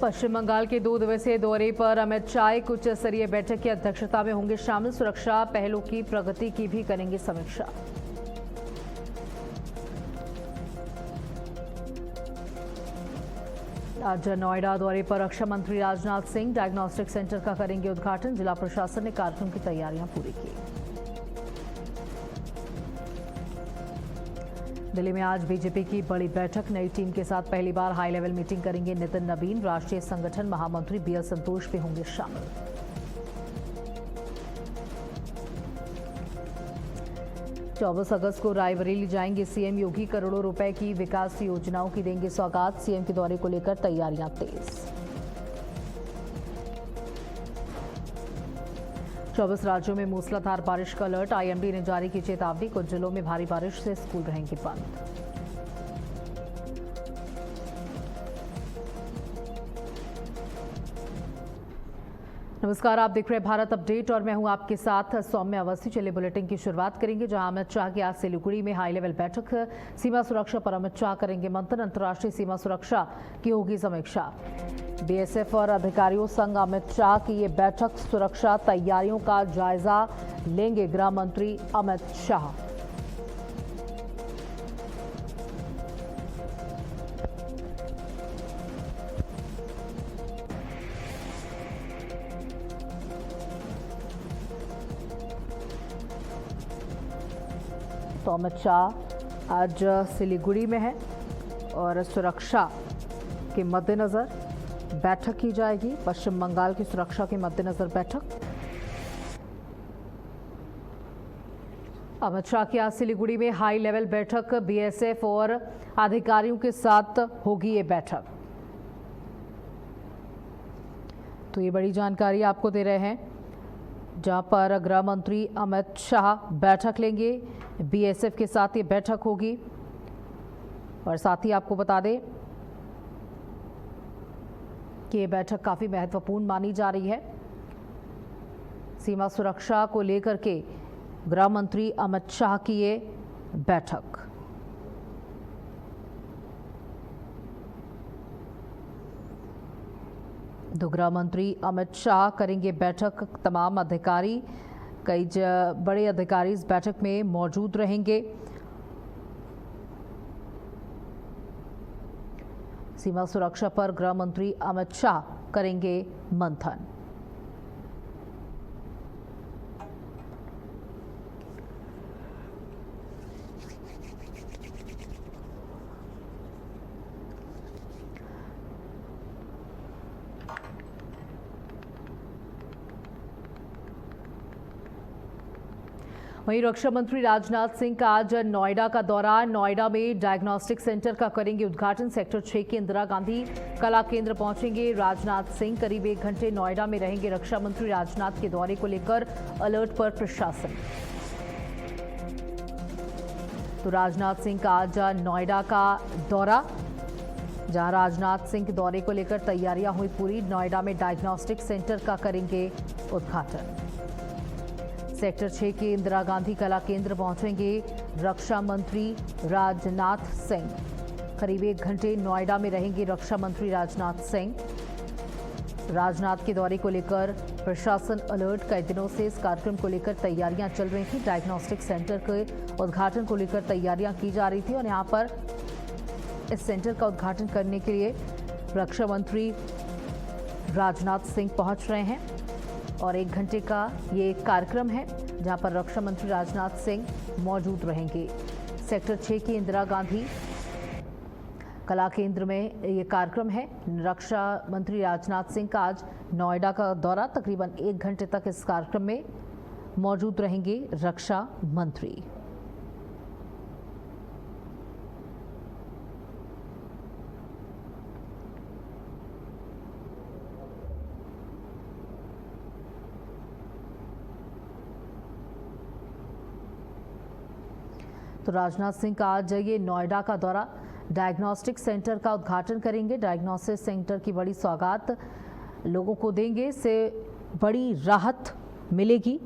पश्चिम बंगाल के 2 दिवसीय दौरे पर अमित शाह एक उच्च स्तरीय बैठक की अध्यक्षता में होंगे शामिल। सुरक्षा पहलों की प्रगति की भी करेंगे समीक्षा। आज नोएडा दौरे पर रक्षा मंत्री राजनाथ सिंह डायग्नोस्टिक सेंटर का करेंगे उद्घाटन। जिला प्रशासन ने कार्यक्रम की तैयारियां पूरी की। दिल्ली में आज बीजेपी की बड़ी बैठक। नई टीम के साथ पहली बार हाई लेवल मीटिंग करेंगे नितिन नवीन। राष्ट्रीय संगठन महामंत्री बीएल संतोष भी होंगे शामिल। चौबीस अगस्त को रायबरेली जाएंगे सीएम योगी। करोड़ों रुपए की विकास योजनाओं की देंगे सौगात। सीएम के दौरे को लेकर तैयारियां तेज। 24 राज्यों में मूसलाधार बारिश का अलर्ट। आईएमडी ने जारी की चेतावनी। कुछ जिलों में भारी बारिश से स्कूल रहेंगे बंद। नमस्कार, आप देख रहे हैं भारत अपडेट और मैं हूं आपके साथ सौम्य अवस्थी। चलिए बुलेटिन की शुरुआत करेंगे जहां अमित शाह की आज सिलीगुड़ी में हाई लेवल बैठक। सीमा सुरक्षा पर अमित शाह करेंगे मंथन। अंतर्राष्ट्रीय सीमा सुरक्षा की होगी समीक्षा। बीएसएफ और अधिकारियों संग अमित शाह की ये बैठक। सुरक्षा तैयारियों का जायजा लेंगे गृह मंत्री अमित शाह। तो अमित शाह आज सिलीगुड़ी में है और सुरक्षा के मद्देनजर बैठक की जाएगी। पश्चिम बंगाल की सुरक्षा के मद्देनजर बैठक। अमित शाह की आज सिलीगुड़ी में हाई लेवल बैठक। बीएसएफ और अधिकारियों के साथ होगी ये बैठक। तो ये बड़ी जानकारी आपको दे रहे हैं जहां पर गृह मंत्री अमित शाह बैठक लेंगे। बीएसएफ के साथ ये बैठक होगी और साथ ही आपको बता दें कि ये बैठक काफी महत्वपूर्ण मानी जा रही है। सीमा सुरक्षा को लेकर के गृह मंत्री अमित शाह की ये बैठक। तो गृह मंत्री अमित शाह करेंगे बैठक। तमाम अधिकारी, कई बड़े अधिकारी इस बैठक में मौजूद रहेंगे। सीमा सुरक्षा पर गृह मंत्री अमित शाह करेंगे मंथन। वहीं रक्षा मंत्री राजनाथ सिंह का आज नोएडा का दौरा। नोएडा में डायग्नोस्टिक सेंटर का करेंगे उद्घाटन। सेक्टर 6 के इंदिरा गांधी कला केंद्र पहुंचेंगे राजनाथ सिंह। करीब 1 घंटे नोएडा में रहेंगे। रक्षा मंत्री राजनाथ के दौरे को लेकर अलर्ट पर प्रशासन। तो राजनाथ सिंह का आज नोएडा का दौरा, जहां राजनाथ सिंह के दौरे को लेकर तैयारियां हुई पूरी। नोएडा में डायग्नोस्टिक सेंटर का करेंगे उद्घाटन। सेक्टर 6 के इंदिरा गांधी कला केंद्र पहुंचेंगे रक्षा मंत्री राजनाथ सिंह। करीब 1 घंटे नोएडा में रहेंगे रक्षा मंत्री राजनाथ सिंह। राजनाथ के दौरे को लेकर प्रशासन अलर्ट। कई दिनों से इस कार्यक्रम को लेकर तैयारियां चल रही थी। डायग्नोस्टिक सेंटर के उद्घाटन को लेकर तैयारियां की जा रही थी और यहां पर इस सेंटर का उद्घाटन करने के लिए रक्षा मंत्री राजनाथ सिंह पहुंच रहे हैं और 1 घंटे का ये कार्यक्रम है जहां पर रक्षा मंत्री राजनाथ सिंह मौजूद रहेंगे। सेक्टर 6 की इंदिरा गांधी कला केंद्र में ये कार्यक्रम है। रक्षा मंत्री राजनाथ सिंह का आज नोएडा का दौरा। तकरीबन 1 घंटे तक इस कार्यक्रम में मौजूद रहेंगे रक्षा मंत्री। तो राजनाथ सिंह का आज ये नोएडा का दौरा। डायग्नोस्टिक सेंटर का उद्घाटन करेंगे। डायग्नोस्टिक सेंटर की बड़ी सौगात लोगों को देंगे। इससे बड़ी राहत मिलेगी।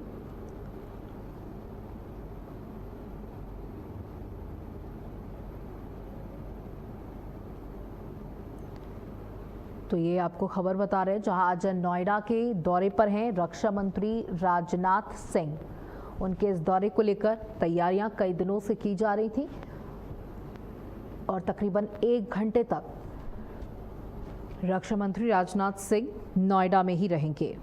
तो तो ये आपको खबर बता रहे हैं, जहां आज नोएडा के दौरे पर हैं रक्षा मंत्री राजनाथ सिंह। उनके इस दौरे को लेकर तैयारियां कई दिनों से की जा रही थी और तकरीबन 1 घंटे तक रक्षा मंत्री राजनाथ सिंह नोएडा में ही रहेंगे।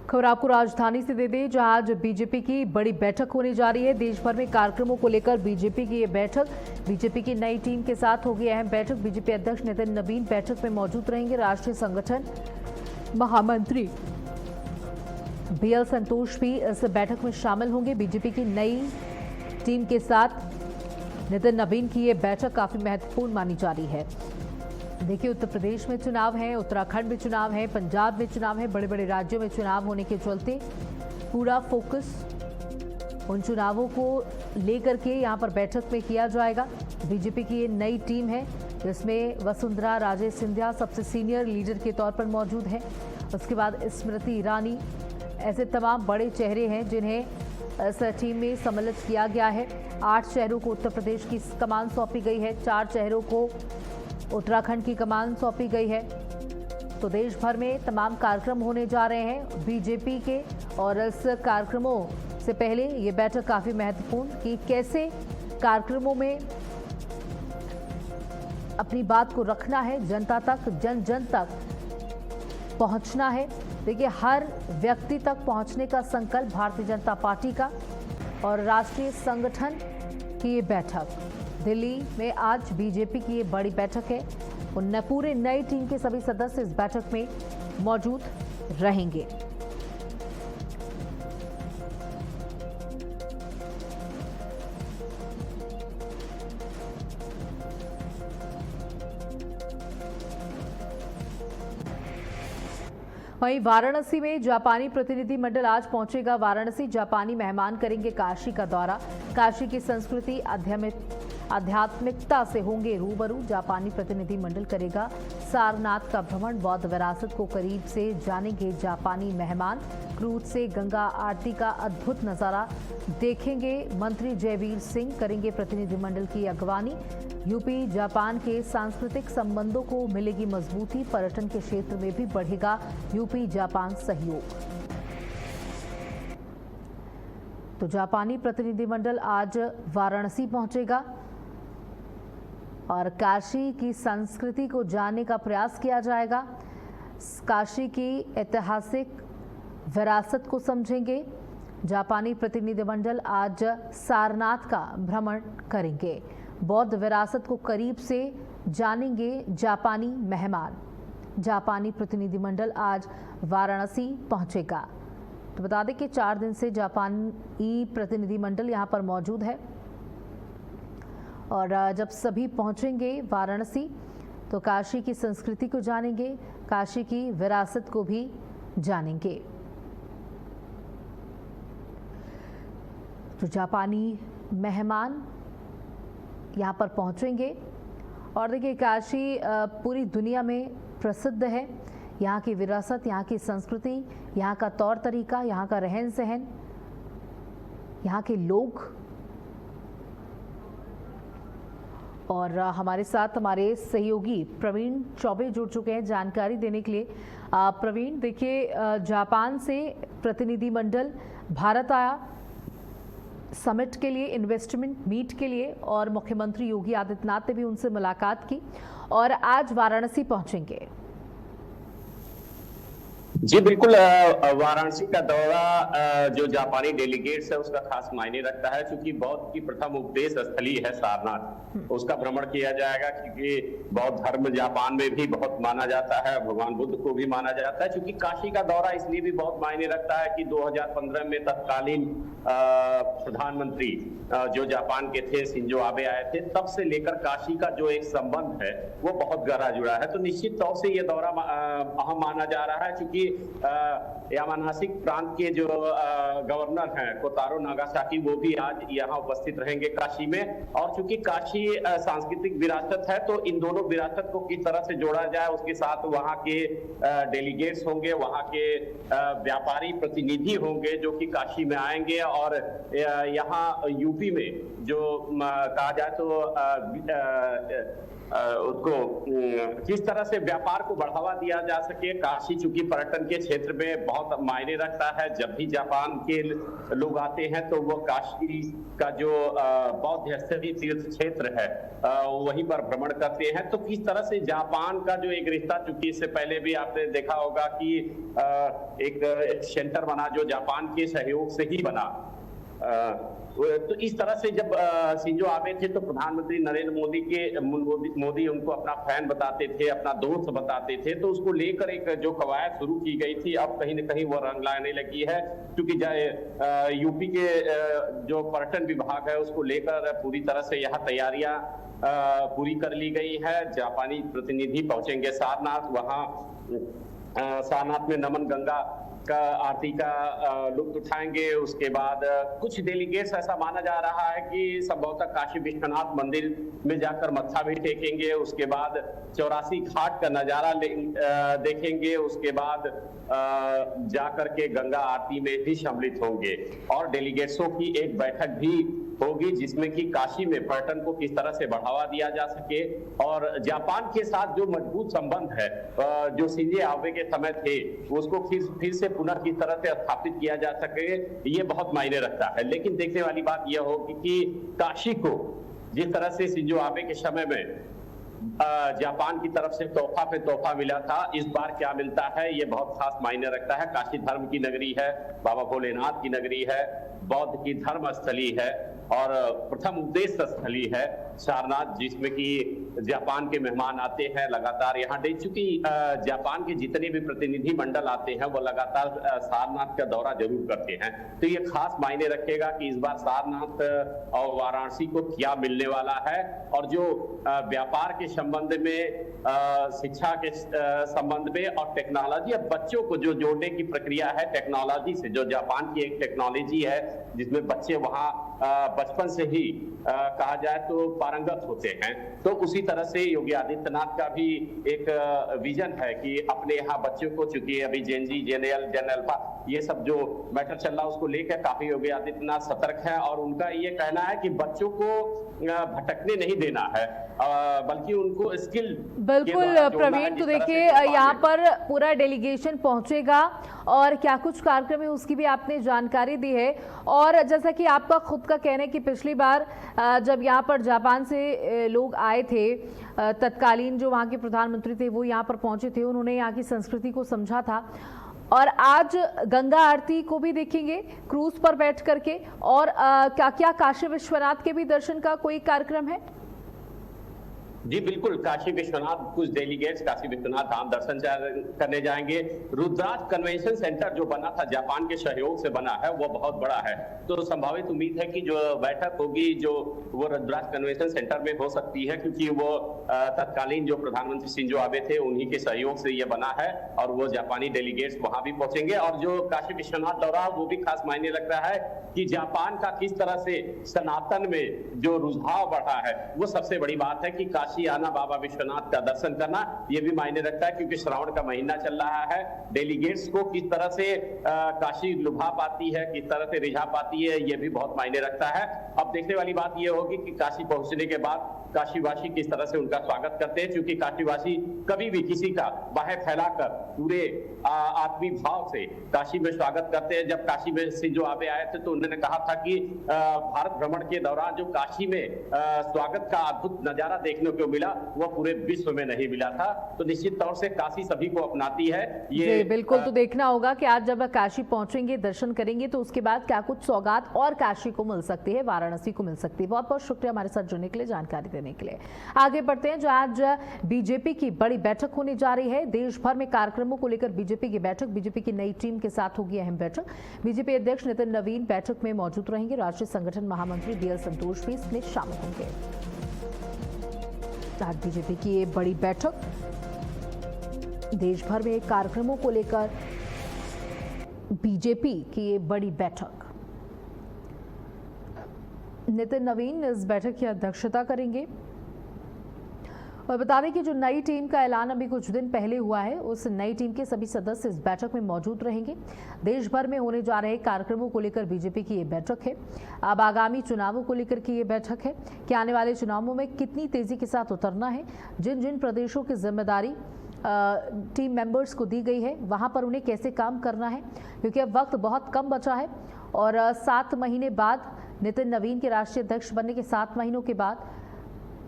खबर आपको राजधानी से दे दें, जहां आज बीजेपी की बड़ी बैठक होने जा रही है। देश भर में कार्यक्रमों को लेकर बीजेपी की ये बैठक, बीजेपी की नई टीम के साथ होगी अहम बैठक। बीजेपी अध्यक्ष नितिन नवीन बैठक में मौजूद रहेंगे। राष्ट्रीय संगठन महामंत्री बीएल संतोष भी इस बैठक में शामिल होंगे। बीजेपी की नई टीम के साथ नितिन नवीन की ये बैठक काफी महत्वपूर्ण मानी जा रही है। देखिए, उत्तर प्रदेश में चुनाव है, उत्तराखंड में चुनाव है, पंजाब में चुनाव है, बड़े बड़े राज्यों में चुनाव होने के चलते पूरा फोकस उन चुनावों को लेकर के यहां पर बैठक में किया जाएगा। बीजेपी की ये नई टीम है जिसमें वसुंधरा राजे सिंधिया सबसे सीनियर लीडर के तौर पर मौजूद है। उसके बाद स्मृति ईरानी, ऐसे तमाम बड़े चेहरे हैं जिन्हें इस टीम में सम्मिलित किया गया है। 8 शहरों को उत्तर प्रदेश की कमान सौंपी गई है, 4 शहरों को उत्तराखंड की कमान सौंपी गई है। तो देश भर में तमाम कार्यक्रम होने जा रहे हैं बीजेपी के, और इस कार्यक्रमों से पहले ये बैठक काफी महत्वपूर्ण कि कैसे कार्यक्रमों में अपनी बात को रखना है, जनता तक, जन जन तक पहुंचना है। देखिए, हर व्यक्ति तक पहुंचने का संकल्प भारतीय जनता पार्टी का। और राष्ट्रीय संगठन की ये बैठक दिल्ली में आज बीजेपी की ये बड़ी बैठक है। उन पूरे नई टीम के सभी सदस्य इस बैठक में मौजूद रहेंगे। वहीं वाराणसी में जापानी प्रतिनिधि मंडल आज पहुंचेगा। वाराणसी जापानी मेहमान करेंगे काशी का दौरा। काशी की संस्कृति आध्यात्मिकता से होंगे रूबरू। जापानी प्रतिनिधि मंडल करेगा सारनाथ का भ्रमण। बौद्ध विरासत को करीब से जानेंगे जापानी मेहमान। क्रूज से गंगा आरती का अद्भुत नजारा देखेंगे। मंत्री जयवीर सिंह करेंगे प्रतिनिधिमंडल की अगवानी। यूपी जापान के सांस्कृतिक संबंधों को मिलेगी मजबूती। पर्यटन के क्षेत्र में भी बढ़ेगा यूपी जापान सहयोग। तो जापानी प्रतिनिधिमंडल आज वाराणसी पहुंचेगा और काशी की संस्कृति को जानने का प्रयास किया जाएगा। काशी की ऐतिहासिक विरासत को समझेंगे। जापानी प्रतिनिधिमंडल आज सारनाथ का भ्रमण करेंगे। बौद्ध विरासत को करीब से जानेंगे जापानी मेहमान। जापानी प्रतिनिधिमंडल आज वाराणसी पहुंचेगा। तो बता दें कि 4 दिन से जापानी प्रतिनिधिमंडल यहां पर मौजूद है और जब सभी पहुंचेंगे वाराणसी तो काशी की संस्कृति को जानेंगे, काशी की विरासत को भी जानेंगे। तो जापानी मेहमान यहाँ पर पहुंचेंगे और देखिए, काशी पूरी दुनिया में प्रसिद्ध है। यहाँ की विरासत, यहाँ की संस्कृति, यहाँ का तौर तरीका, यहाँ का रहन सहन, यहाँ के लोग। और हमारे साथ हमारे सहयोगी प्रवीण चौबे जुड़ चुके हैं जानकारी देने के लिए। प्रवीण, देखिए, जापान से प्रतिनिधिमंडल भारत आया समिट के लिए, इन्वेस्टमेंट मीट के लिए, और मुख्यमंत्री योगी आदित्यनाथ ने भी उनसे मुलाकात की और आज वाराणसी पहुंचेंगे। जी बिल्कुल, वाराणसी का दौरा जो जापानी डेलीगेट्स है उसका खास मायने रखता है, क्योंकि बौद्ध की प्रथम उपदेश स्थली है सारनाथ। उसका भ्रमण किया जाएगा क्योंकि बौद्ध धर्म जापान में भी बहुत माना जाता है, भगवान बुद्ध को भी माना जाता है। क्योंकि काशी का दौरा इसलिए भी बहुत मायने रखता है कि 2015 में तत्कालीन प्रधानमंत्री जो जापान के थे शिंजो आबे आए थे, तब से लेकर काशी का जो एक संबंध है वो बहुत गहरा जुड़ा है। तो निश्चित तौर से ये दौरा अहम माना जा रहा है, क्योंकि यामानासी प्रांत के जो गवर्नर हैं कोतारो नागासाकी, वो भी आज यहाँ उपस्थित रहेंगे काशी में। और चूंकि काशी सांस्कृतिक विरासत है, तो इन दोनों विरासत को किस तरह से जोड़ा जाए, उसके साथ वहाँ के डेलीगेट्स होंगे, वहाँ के व्यापारी प्रतिनिधि होंगे जो कि काशी में आएंगे। और यहाँ यूपी में जो कहा जाए तो उसको किस तरह से व्यापार को बढ़ावा दिया जा सके। काशी चूंकि पर्यटन के क्षेत्र में बहुत मायने रखता है, जब भी जापान के लोग आते हैं तो वो काशी का जो बौद्ध स्थलीय तीर्थ क्षेत्र है वहीं पर भ्रमण करते हैं। तो किस तरह से जापान का जो एक रिश्ता, चूंकि इससे पहले भी आपने देखा होगा कि एक सेंटर बना जो जापान के सहयोग से ही बना, तो इस तरह से जब शिंजो आबे थे तो प्रधानमंत्री नरेंद्र मोदी उनको अपना फैन बताते थे, अपना दोस्त बताते थे। तो उसको लेकर एक जो कवायद शुरू की गई थी, अब कहीं न कहीं वो रंग लाने लगी है, क्योंकि यूपी के जो पर्यटन विभाग है उसको लेकर पूरी तरह से यहाँ तैयारियां पूरी कर ली गई है। जापानी प्रतिनिधि पहुंचेंगे सारनाथ, वहाँ सारनाथ में नमन गंगा का आरती का लुत्फ उठाएंगे। उसके बाद कुछ डेलीगेट्स ऐसा माना जा रहा है कि संभवतः काशी विश्वनाथ मंदिर में जाकर मत्था भी टेकेंगे। उसके बाद 84 घाट का नजारा देखेंगे। उसके बाद जाकर के गंगा आरती में भी सम्मिलित होंगे। और डेलीगेट्सों की एक बैठक भी होगी जिसमें कि काशी में पर्यटन को किस तरह से बढ़ावा दिया जा सके और जापान के साथ जो मजबूत संबंध है जो शिंजो आबे के समय थे उसको फिर से पुनः किस तरह से स्थापित किया जा सके, ये बहुत मायने रखता है। लेकिन देखने वाली बात यह होगी कि काशी को जिस तरह से शिंजो आबे के समय में जापान की तरफ से तोहफा पे तोहफा मिला था, इस बार क्या मिलता है ये बहुत खास मायने रखता है। काशी धर्म की नगरी है, बाबा भोलेनाथ की नगरी है, बौद्ध की धर्म स्थली है और प्रथम उपदेश स्थली है सारनाथ, जिसमें कि जापान के मेहमान आते हैं लगातार यहाँ। देख चुकी जापान के जितने भी प्रतिनिधि मंडल आते हैं वो लगातार सारनाथ का दौरा जरूर करते हैं। तो ये खास मायने रखेगा कि इस बार सारनाथ और वाराणसी को क्या मिलने वाला है। और जो व्यापार के संबंध में, शिक्षा के संबंध में और टेक्नोलॉजी, अब बच्चों को जो जोड़ने की प्रक्रिया है टेक्नोलॉजी से, जो जापान की एक टेक्नोलॉजी है जिसमें बच्चे वहाँ बचपन से ही कहा जाए तो पारंगत होते हैं, तो उसी तरह से योगी आदित्यनाथ का भी एक विजन है कि अपने यहाँ बच्चों को, चूंकि अभी जेन जी, जेन अल्फा, ये सब जो मैटर चल रहा है उसको लेकर काफी योगी आदित्यनाथ सतर्क है। और उनका ये कहना है कि बच्चों को भटकने नहीं देना है, बल्कि उनको स्किल। बिल्कुल प्रवीण, तो देखिए यहाँ पर पूरा डेलीगेशन पहुंचेगा और क्या कुछ कार्यक्रम है उसकी भी आपने जानकारी दी है। और जैसा कि आपका खुद का कहना है कि पिछली बार जब यहाँ पर जापान से लोग आए थे, तत्कालीन जो वहाँ के प्रधानमंत्री थे वो यहाँ पर पहुंचे थे, उन्होंने यहाँ की संस्कृति को समझा था। और आज गंगा आरती को भी देखेंगे क्रूज पर बैठ करके। और क्या क्या काशी विश्वनाथ के भी दर्शन का कोई कार्यक्रम है? जी बिल्कुल, काशी विश्वनाथ कुछ डेलीगेट्स काशी विश्वनाथ धाम दर्शन करने जाएंगे। रुद्राक्ष कन्वेंशन सेंटर जो बना था, जापान के सहयोग से बना है, वो बहुत बड़ा है। तो संभावित उम्मीद है कि जो बैठक होगी जो वो रुद्राक्ष कन्वेंशन सेंटर में हो सकती है, क्योंकि वो तत्कालीन जो प्रधानमंत्री शिंजो आबे थे उन्हीं के सहयोग से ये बना है और वो जापानी डेलीगेट्स वहां भी पहुंचेंगे। और जो काशी विश्वनाथ दौरा वो भी खास मायने रख रहा है कि जापान का किस तरह से सनातन में जो रुझाव बढ़ा है, वो सबसे बड़ी बात है कि काशी आना, बाबा विश्वनाथ का दर्शन करना, ये भी मायने रखता है क्योंकि श्रावण का महीना चल रहा है। डेलीगेट्स को किस तरह से काशी लुभा पाती है, किस तरह से रिझा पाती है, ये भी बहुत मायने रखता है। अब देखने वाली बात ये होगी कि काशी पहुंचने के बाद काशीवासी किस तरह से उनका स्वागत करते हैं, क्योंकि काशीवासी कभी भी किसी का बाहें फैलाकर पूरे आत्मी भाव से काशी में स्वागत करते हैं। जब काशी में शिंजो आबे आए थे तो उन्होंने कहा था कि भारत भ्रमण के दौरान जो काशी में स्वागत का अद्भुत नजारा देखने को जो मिला वह पूरे विश्व में नहीं मिला था। तो निश्चित तौर से काशी सभी को अपनाती है। ये बिल्कुल तो देखना होगा कि आज जब काशी पहुंचेंगे, दर्शन करेंगे, तो उसके बाद क्या कुछ सौगात और काशी को मिल सकती है, वाराणसी को मिल सकती है। बहुत बहुत शुक्रिया हमारे साथ जुड़ने के लिए, जानकारी देने के लिए। आगे बढ़ते हैं। जो आज बीजेपी की बड़ी बैठक होने जा रही है, देश भर में कार्यक्रमों को लेकर बीजेपी की बैठक, बीजेपी की नई टीम के साथ होगी अहम बैठक। बीजेपी अध्यक्ष नितिन नवीन बैठक में मौजूद रहेंगे। राष्ट्रीय संगठन महामंत्री बीएल संतोष भी इसमें शामिल होंगे। आज बीजेपी की ये बड़ी बैठक, देश भर में कार्यक्रमों को लेकर बीजेपी की ये बड़ी बैठक। नितिन नवीन इस बैठक की अध्यक्षता करेंगे। और बता दें कि जो नई टीम का ऐलान अभी कुछ दिन पहले हुआ है, उस नई टीम के सभी सदस्य इस बैठक में मौजूद रहेंगे। देश भर में होने जा रहे कार्यक्रमों को लेकर बीजेपी की ये बैठक है। अब आगामी चुनावों को लेकर की ये बैठक है कि आने वाले चुनावों में कितनी तेजी के साथ उतरना है। जिन जिन प्रदेशों की जिम्मेदारी टीम मेंबर्स को दी गई है, वहां पर उन्हें कैसे काम करना है, क्योंकि अब वक्त बहुत कम बचा है। और 7 महीने बाद नितिन नवीन के राष्ट्रीय अध्यक्ष बनने के 7 महीनों के बाद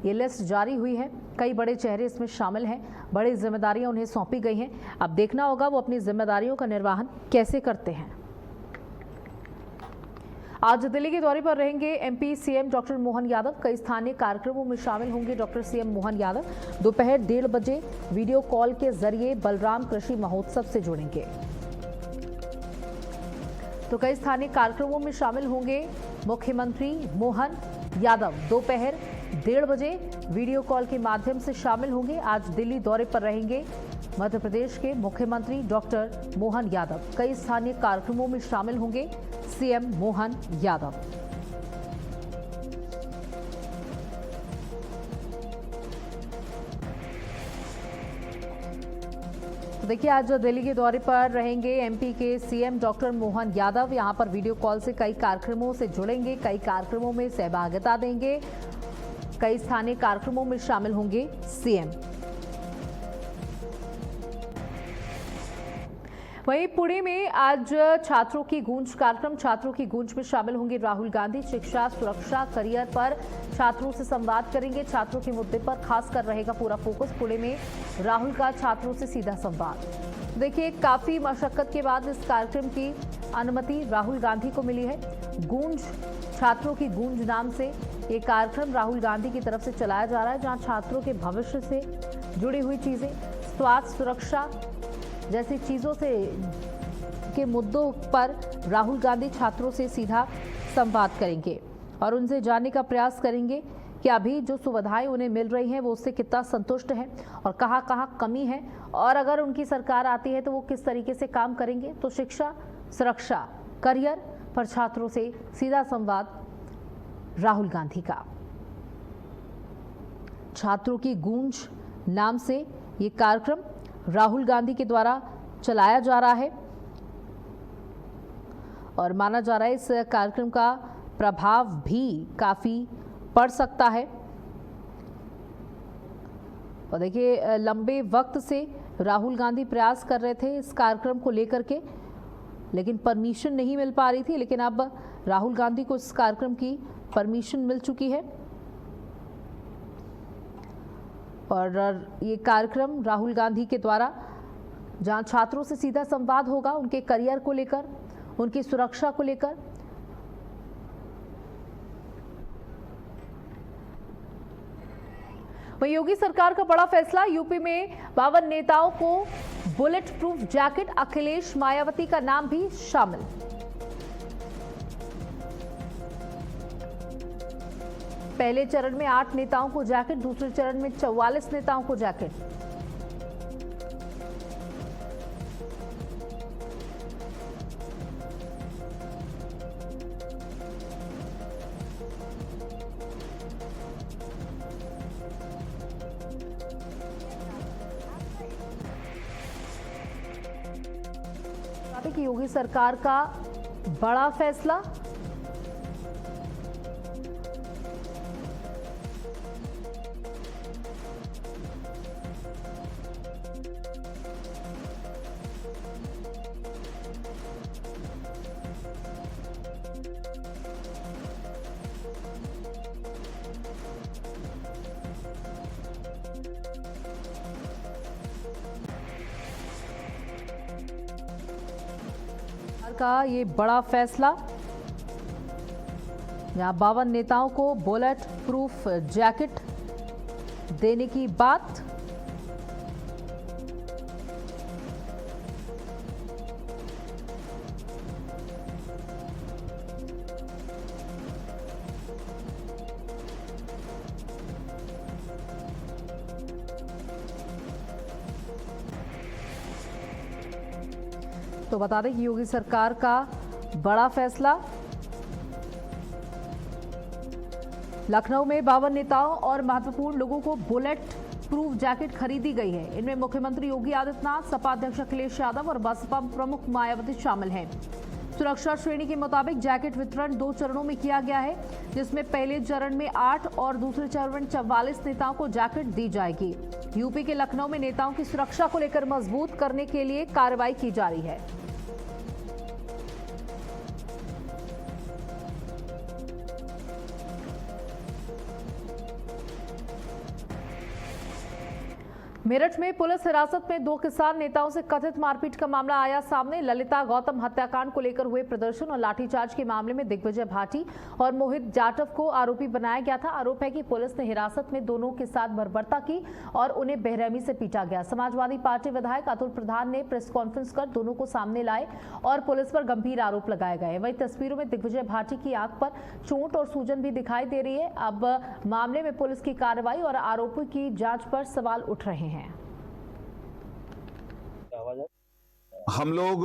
ये लिस्ट जारी हुई है। कई बड़े चेहरे इसमें शामिल हैं, बड़ी जिम्मेदारियां उन्हें सौंपी गई हैं। अब देखना होगा वो अपनी जिम्मेदारियों का निर्वहन कैसे करते हैं। आज दिल्ली के दौरे पर रहेंगे MP CM doctor Mohan Yadav. कई स्थानीय कार्यक्रमों में शामिल होंगे डॉक्टर सीएम मोहन यादव। दोपहर 1:30 बजे वीडियो कॉल के जरिए बलराम कृषि महोत्सव से जुड़ेंगे। तो कई स्थानीय कार्यक्रमों में शामिल होंगे मुख्यमंत्री मोहन यादव। दोपहर 1:30 बजे वीडियो कॉल के माध्यम से शामिल होंगे। आज दिल्ली दौरे पर रहेंगे मध्य प्रदेश के मुख्यमंत्री डॉक्टर मोहन यादव। कई स्थानीय कार्यक्रमों में शामिल होंगे सीएम मोहन यादव। तो देखिए, आज दिल्ली के दौरे पर रहेंगे एमपी के सीएम डॉक्टर मोहन यादव। यहां पर वीडियो कॉल से कई कार्यक्रमों से जुड़ेंगे, कई कार्यक्रमों में सहभागिता देंगे, कई स्थानीय कार्यक्रमों में शामिल होंगे सीएम। वहीं पुणे में आज छात्रों की गूंज कार्यक्रम, छात्रों की गूंज में शामिल होंगे राहुल गांधी। शिक्षा, सुरक्षा, करियर पर छात्रों से संवाद करेंगे। छात्रों के मुद्दे पर खासकर रहेगा पूरा फोकस। पुणे में राहुल का छात्रों से सीधा संवाद। देखिए, काफी मशक्कत के बाद इस कार्यक्रम की अनुमति राहुल गांधी को मिली है। गूंज, छात्रों की गूंज नाम से ये कार्यक्रम राहुल गांधी की तरफ से चलाया जा रहा है, जहां छात्रों के भविष्य से जुड़ी हुई चीजें, स्वास्थ्य, सुरक्षा जैसी चीजों से के मुद्दों पर राहुल गांधी छात्रों से सीधा संवाद करेंगे और उनसे जानने का प्रयास करेंगे कि अभी जो सुविधाएं उन्हें मिल रही हैं वो उससे कितना संतुष्ट हैं और कहां कमी है, और अगर उनकी सरकार आती है तो वो किस तरीके से काम करेंगे। तो शिक्षा, सुरक्षा, करियर पर छात्रों से सीधा संवाद राहुल गांधी का। छात्रों की गूंज नाम से ये कार्यक्रम राहुल गांधी के द्वारा चलाया जा रहा है और माना जा रहा है इस कार्यक्रम का प्रभाव भी काफी पड़ सकता है। और देखिए, लंबे वक्त से राहुल गांधी प्रयास कर रहे थे इस कार्यक्रम को लेकर के, लेकिन परमिशन नहीं मिल पा रही थी। लेकिन अब राहुल गांधी को इस कार्यक्रम की परमिशन मिल चुकी है और ये कार्यक्रम राहुल गांधी के द्वारा, जहां छात्रों से सीधा संवाद होगा उनके करियर को लेकर, उनकी सुरक्षा को लेकर। वहीं योगी सरकार का बड़ा फैसला, यूपी में 52 नेताओं को bullet proof jacket, Akhilesh Mayawati का नाम भी शामिल। पहले चरण में 8 नेताओं को जैकेट, दूसरे चरण में 44 नेताओं को जैकेट। कि योगी सरकार का बड़ा फैसला, का ये बड़ा फैसला, जहां 52 नेताओं को बुलेट प्रूफ जैकेट देने की बात। तो बता दें कि योगी सरकार का बड़ा फैसला, लखनऊ में 52 नेताओं और महत्वपूर्ण लोगों को बुलेट प्रूफ जैकेट खरीदी गई है। इनमें मुख्यमंत्री योगी आदित्यनाथ, सपा अध्यक्ष अखिलेश यादव और बसपा प्रमुख मायावती शामिल हैं। सुरक्षा श्रेणी के मुताबिक जैकेट वितरण 2 चरणों में किया गया है, जिसमें पहले चरण में 8 और दूसरे चरण में 44 नेताओं को जैकेट दी जाएगी। यूपी के लखनऊ में नेताओं की सुरक्षा को लेकर मजबूत करने के लिए कार्रवाई की जा रही है। मेरठ में पुलिस हिरासत में 2 किसान नेताओं से कथित मारपीट का मामला आया सामने। ललिता गौतम हत्याकांड को लेकर हुए प्रदर्शन और लाठीचार्ज के मामले में दिग्विजय भाटी और मोहित जाटव को आरोपी बनाया गया था। आरोप है कि पुलिस ने हिरासत में दोनों के साथ बर्बरता की और उन्हें बेरहमी से पीटा गया। समाजवादी पार्टी विधायक अतुल प्रधान ने प्रेस कॉन्फ्रेंस कर दोनों को सामने लाए और पुलिस पर गंभीर आरोप लगाए गए। वहीं तस्वीरों में दिग्विजय भाटी की आंख पर चोट और सूजन भी दिखाई दे रही है। अब मामले में पुलिस की कार्रवाई और आरोपी की जांच पर सवाल उठ रहे हैं। हम लोग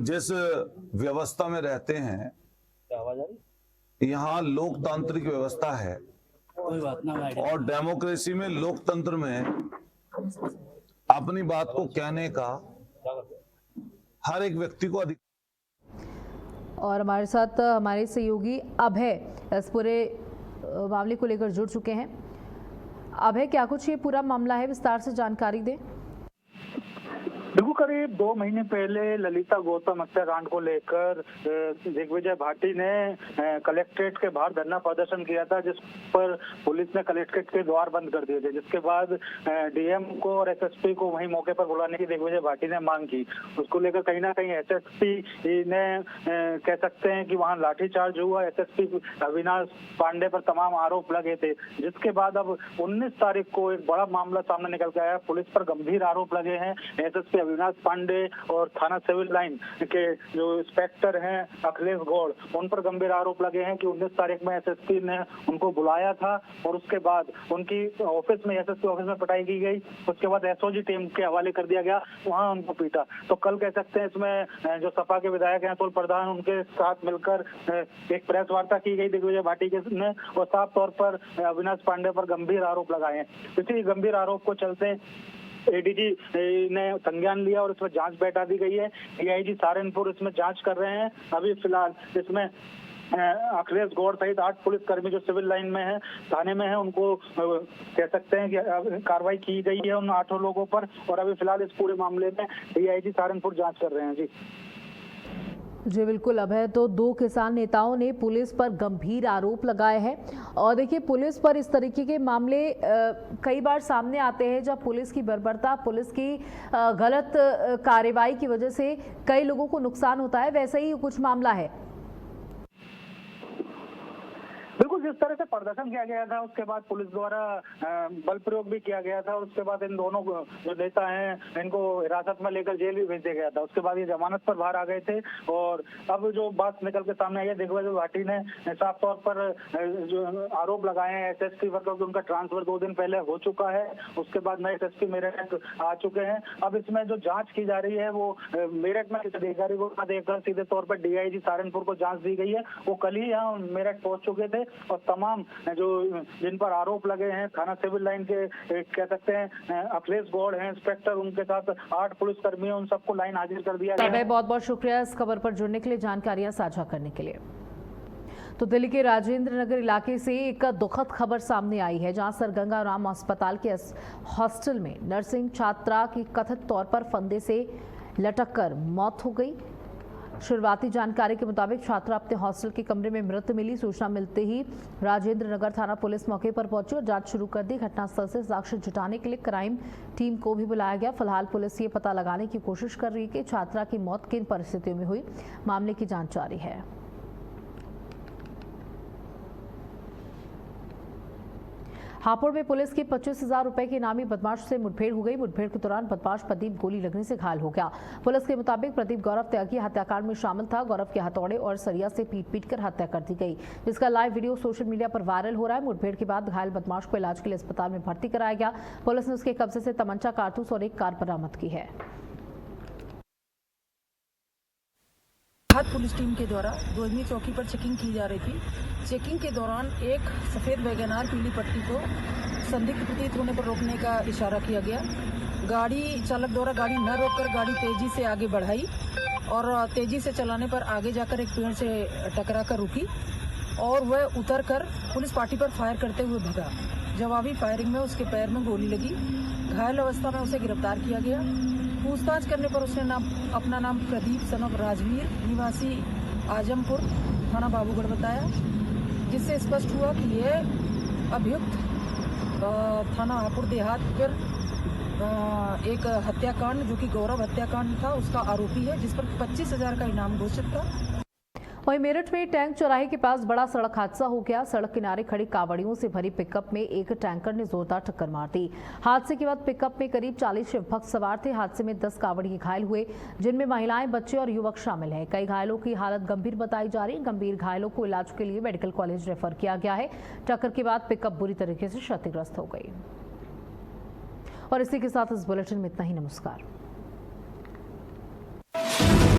जिस व्यवस्था में रहते हैं, यहाँ लोकतांत्रिक व्यवस्था है और डेमोक्रेसी में, लोकतंत्र में अपनी बात को कहने का हर एक व्यक्ति को अधिकार। और हमारे साथ हमारे सहयोगी अभय इस पूरे मामले को लेकर जुड़ चुके हैं। अभय, क्या कुछ ये पूरा मामला है, विस्तार से जानकारी दें। बिल्कुल, करीब 2 महीने पहले ललिता गौतम हत्याकांड को लेकर दिग्विजय भाटी ने कलेक्ट्रेट के बाहर धरना प्रदर्शन किया था, जिस पर पुलिस ने कलेक्ट्रेट के द्वार बंद कर दिए थे। जिसके बाद डीएम को और एसएसपी को वहीं मौके पर बुलाने की दिग्विजय भाटी ने मांग की। उसको लेकर कहीं ना कहीं एसएसपी ने कह सकते हैं कि वहां लाठीचार्ज हुआ। एसएसपी अविनाश पांडे पर तमाम आरोप लगे थे, जिसके बाद अब 19 तारीख को एक बड़ा मामला सामने निकल के आया। पुलिस पर गंभीर आरोप लगे हैं। एसएसपी अविनाश पांडे और थाना सिविल लाइन के जो इंस्पेक्टर हैं अखिलेश गौड़, उन पर गंभीर आरोप लगे हैं कि 19 तारीख में एसएसपी ने उनको बुलाया था और उसके बाद उनकी ऑफिस में, एसएसपी ऑफिस में पिटाई की गई। उसके बाद एसओजी टीम के हवाले कर दिया गया, वहां उनको पीटा। तो कल कह सकते हैं इसमें जो सपा के विधायक हैं अतुल प्रधान, उनके साथ मिलकर एक प्रेस वार्ता की गई दिग्विजय भाटी ने और साफ तौर पर अविनाश पांडे पर गंभीर आरोप लगाए हैं। इसी गंभीर आरोप को चलते एडीजी ने संज्ञान लिया और इस पर जांच बैठा दी गई है। डीआईजी सहारनपुर इसमें जांच कर रहे हैं। अभी फिलहाल इसमें अखिलेश गौड़ सहित 8 पुलिसकर्मी जो सिविल लाइन में है, थाने में है, उनको कह सकते हैं कि कार्रवाई की गई है उन 8 लोगों पर। और अभी फिलहाल इस पूरे मामले में डीआईजी सहारनपुर जांच कर रहे हैं। जी बिल्कुल अभय, तो 2 किसान नेताओं ने पुलिस पर गंभीर आरोप लगाए हैं। और देखिए, पुलिस पर इस तरीके के मामले कई बार सामने आते हैं जब पुलिस की बर्बरता, पुलिस की गलत कार्रवाई की वजह से कई लोगों को नुकसान होता है। वैसा ही कुछ मामला है। बिल्कुल, जिस तरह से प्रदर्शन किया गया था उसके बाद पुलिस द्वारा बल प्रयोग भी किया गया था। उसके बाद इन दोनों जो नेता हैं इनको हिरासत में लेकर जेल भी भेज दिया गया था। उसके बाद ये जमानत पर बाहर आ गए थे। और अब जो बात निकल के सामने आई है, दिग्विजय भाटी ने साफ तौर पर जो आरोप लगाए हैं एसएसपी पर, क्योंकि उनका ट्रांसफर 2 दिन पहले हो चुका है। उसके बाद नए एसएसपी मेरठ आ चुके हैं। अब इसमें जो जाँच की जा रही है वो मेरठ में अधिकारी को देकर सीधे तौर पर डीआईजी सहारनपुर को जाँच दी गई है। वो कल ही यहाँ मेरठ पहुंच चुके थे और तमाम जो जिन पर आरोप लगे हैं, थाना सिविल लाइन के कह सकते हैं अखिलेश गौड़ हैं इंस्पेक्टर, उनके साथ 8 पुलिसकर्मी, उन सबको लाइन हाजिर कर दिया गया। बहुत बहुत शुक्रिया इस खबर पर जुड़ने के लिए, जानकारियां साझा करने के लिए। तो दिल्ली के राजेंद्र नगर इलाके से एक दुखद खबर सामने आई है, जहां सर गंगा राम अस्पताल के हॉस्टल में नर्सिंग छात्रा की कथित तौर पर फंदे से लटककर मौत हो गई। शुरुआती जानकारी के मुताबिक छात्रा अपने हॉस्टल के कमरे में मृत मिली। सूचना मिलते ही राजेंद्र नगर थाना पुलिस मौके पर पहुंची और जांच शुरू कर दी। घटनास्थल से साक्ष्य जुटाने के लिए क्राइम टीम को भी बुलाया गया। फिलहाल पुलिस ये पता लगाने की कोशिश कर रही है कि छात्रा की मौत किन परिस्थितियों में हुई। मामले की जांच जारी है। हापुड़ में पुलिस की 25,000 रुपए के इनामी बदमाश से मुठभेड़ हो गई। मुठभेड़ के दौरान बदमाश प्रदीप गोली लगने से घायल हो गया। पुलिस के मुताबिक प्रदीप गौरव त्यागी हत्याकांड में शामिल था। गौरव के हथौड़े और सरिया से पीट कर हत्या कर दी गई, जिसका लाइव वीडियो सोशल मीडिया पर वायरल हो रहा है। मुठभेड़ के बाद घायल बदमाश को इलाज के लिए अस्पताल में भर्ती कराया गया। पुलिस ने उसके कब्जे से तमंचा, कारतूस और एक कार बरामद की है। पुलिस टीम के द्वारा दोजनी चौकी पर चेकिंग की जा रही थी। चेकिंग के दौरान एक सफेद वैगनार पीली पट्टी को संदिग्ध प्रतीत होने पर रोकने का इशारा किया गया। गाड़ी चालक द्वारा गाड़ी न रोककर गाड़ी तेजी से आगे बढ़ाई और तेजी से चलाने पर आगे जाकर एक पेड़ से टकरा कर रुकी और वह उतरकर पुलिस पार्टी पर फायर करते हुए भगा। जवाबी फायरिंग में उसके पैर में गोली लगी। घायल अवस्था में उसे गिरफ्तार किया गया। पूछताछ करने पर उसने अपना नाम प्रदीप सन ऑफ राजवीर निवासी आजमपुर थाना बाबूगढ़ बताया, जिससे स्पष्ट हुआ कि यह अभियुक्त थाना हापुड़ देहात पर एक हत्याकांड जो कि गौरव हत्याकांड था उसका आरोपी है, जिस पर 25,000 का इनाम घोषित था। वहीं मेरठ में टैंक चौराहे के पास बड़ा सड़क हादसा हो गया। सड़क किनारे खड़ी कावड़ियों से भरी पिकअप में एक टैंकर ने जोरदार टक्कर मार दी। हादसे के बाद पिकअप में करीब 40 शिव भक्त सवार थे। हादसे में 10 कावड़िए घायल हुए, जिनमें महिलाएं, बच्चे और युवक शामिल हैं। कई घायलों की हालत गंभीर बताई जा रही है। गंभीर घायलों को इलाज के लिए मेडिकल कॉलेज रेफर किया गया है। टक्कर के बाद पिकअप बुरी तरीके से क्षतिग्रस्त हो गई। और इसी के साथ इस बुलेटिन में इतना ही। नमस्कार।